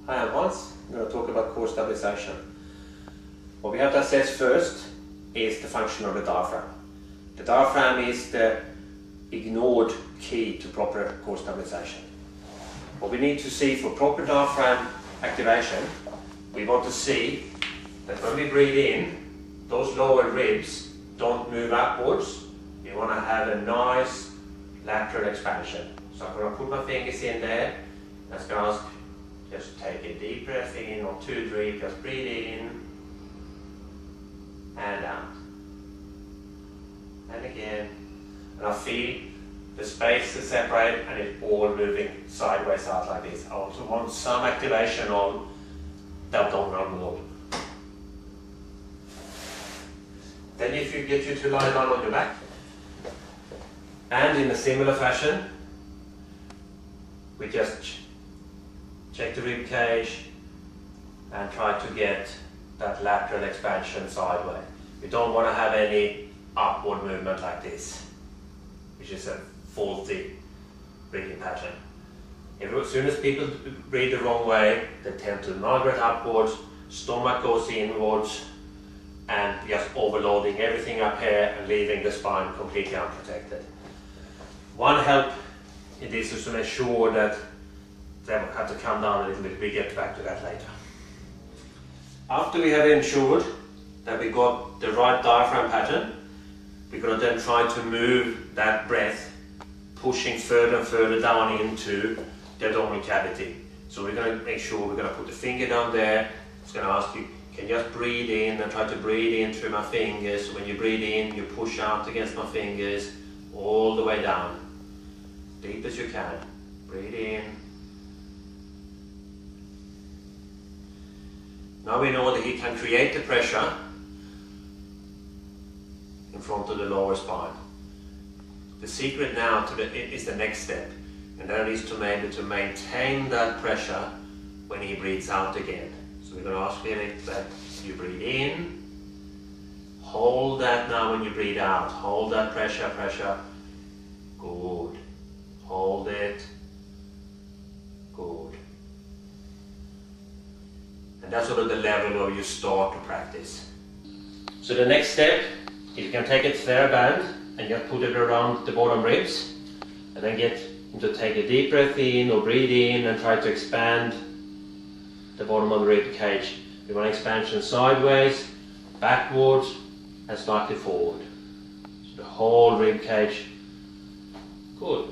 Hi, I'm Hans. I'm going to talk about core stabilization. What we have to assess first is the function of the diaphragm. The diaphragm is the ignored key to proper core stabilization. What we need to see for proper diaphragm activation, we want to see that when we breathe in, those lower ribs don't move upwards. We want to have a nice lateral expansion. So I'm going to put my fingers in there. That's going to ask, just take a deep breath in, or 2, 3, just breathe in and out. And again. And I feel the space is separate and it's all moving sideways out like this. I also want some activation on the abdominal wall. Then if you get you to lie down on your back, and in a similar fashion, we just check the rib cage and try to get that lateral expansion sideways. We don't want to have any upward movement like this, which is a faulty breathing pattern. As soon as people breathe the wrong way, they tend to migrate upwards, stomach goes inwards, and just overloading everything up here and leaving the spine completely unprotected. One help in this is to make sure that they have to come down a little bit. We get back to that later. After we have ensured that we got the right diaphragm pattern, we're going to then try to move that breath, pushing further and further down into the abdominal cavity. So we're going to make sure we're going to put the finger down there. It's going to ask you, can you just breathe in and try to breathe in through my fingers. So when you breathe in, you push out against my fingers all the way down, deep as you can. Breathe in. Now we know that he can create the pressure in front of the lower spine. The secret now is the next step, and that is to be able to maintain that pressure when he breathes out again. So we're going to ask Felix that you breathe in, hold that now when you breathe out, hold that pressure, good, hold it, good. And that's sort of the level where you start to practice. So the next step, you can take a TheraBand and just put it around the bottom ribs, and then get him to take a deep breath in or breathe in and try to expand the bottom of the rib cage. We want expansion sideways, backwards and slightly forward. So the whole rib cage. Good.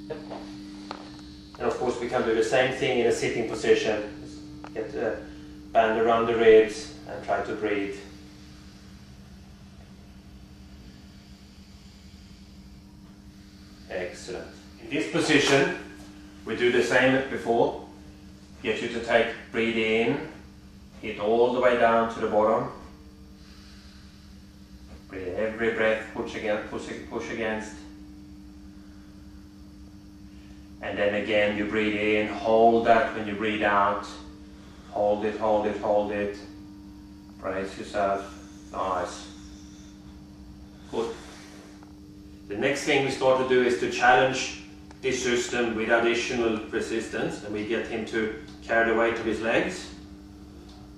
Yep. And of course we can do the same thing in a sitting position. Get the band around the ribs and try to breathe. Excellent. In this position, we do the same as before. Get you to breathe in, hit all the way down to the bottom. Breathe every breath, push against. And then again, you breathe in, hold that when you breathe out. Hold it, hold it, hold it. Brace yourself. Nice. Good. The next thing we start to do is to challenge this system with additional resistance, and we get him to carry the weight of his legs.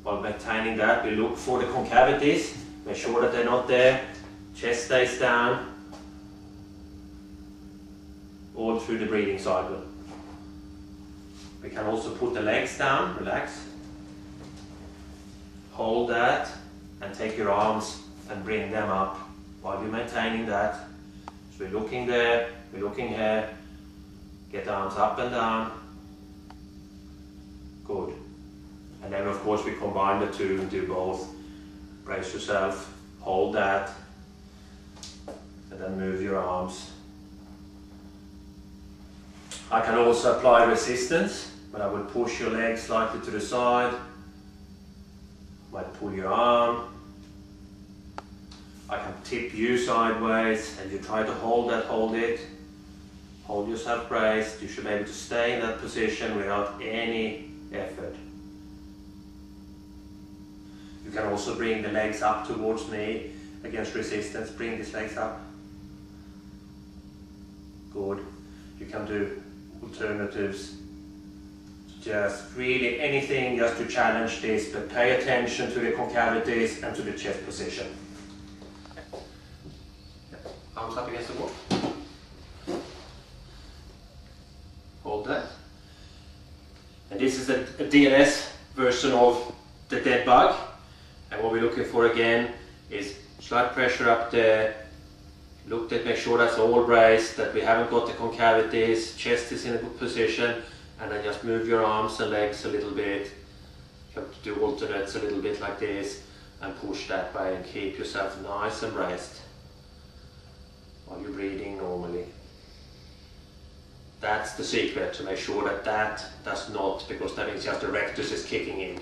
While maintaining that, we look for the concavities, make sure that they're not there. Chest stays down all through the breathing cycle. We can also put the legs down, relax. Hold that and take your arms and bring them up while you're maintaining that. So we're looking there, we're looking here. Get the arms up and down. Good. And then of course we combine the two and do both. Brace yourself, hold that, and then move your arms. I can also apply resistance, but I would push your leg slightly to the side. Might pull your arm. I can tip you sideways and you try to hold that, hold it. Hold yourself braced. You should be able to stay in that position without any effort. You can also bring the legs up towards me against resistance. Bring these legs up. Good. You can do alternatives. Just really anything just to challenge this, but pay attention to the concavities and to the chest position. Arms up against the wall. Hold that. And this is a DNS version of the dead bug. And what we're looking for again is slight pressure up there. Look at, make sure that's all raised, that we haven't got the concavities, chest is in a good position, and then just move your arms and legs a little bit. You have to do alternates a little bit like this, and push that way and keep yourself nice and raised while you're breathing normally. That's the secret, to make sure that that does not, because that means just the rectus is kicking in.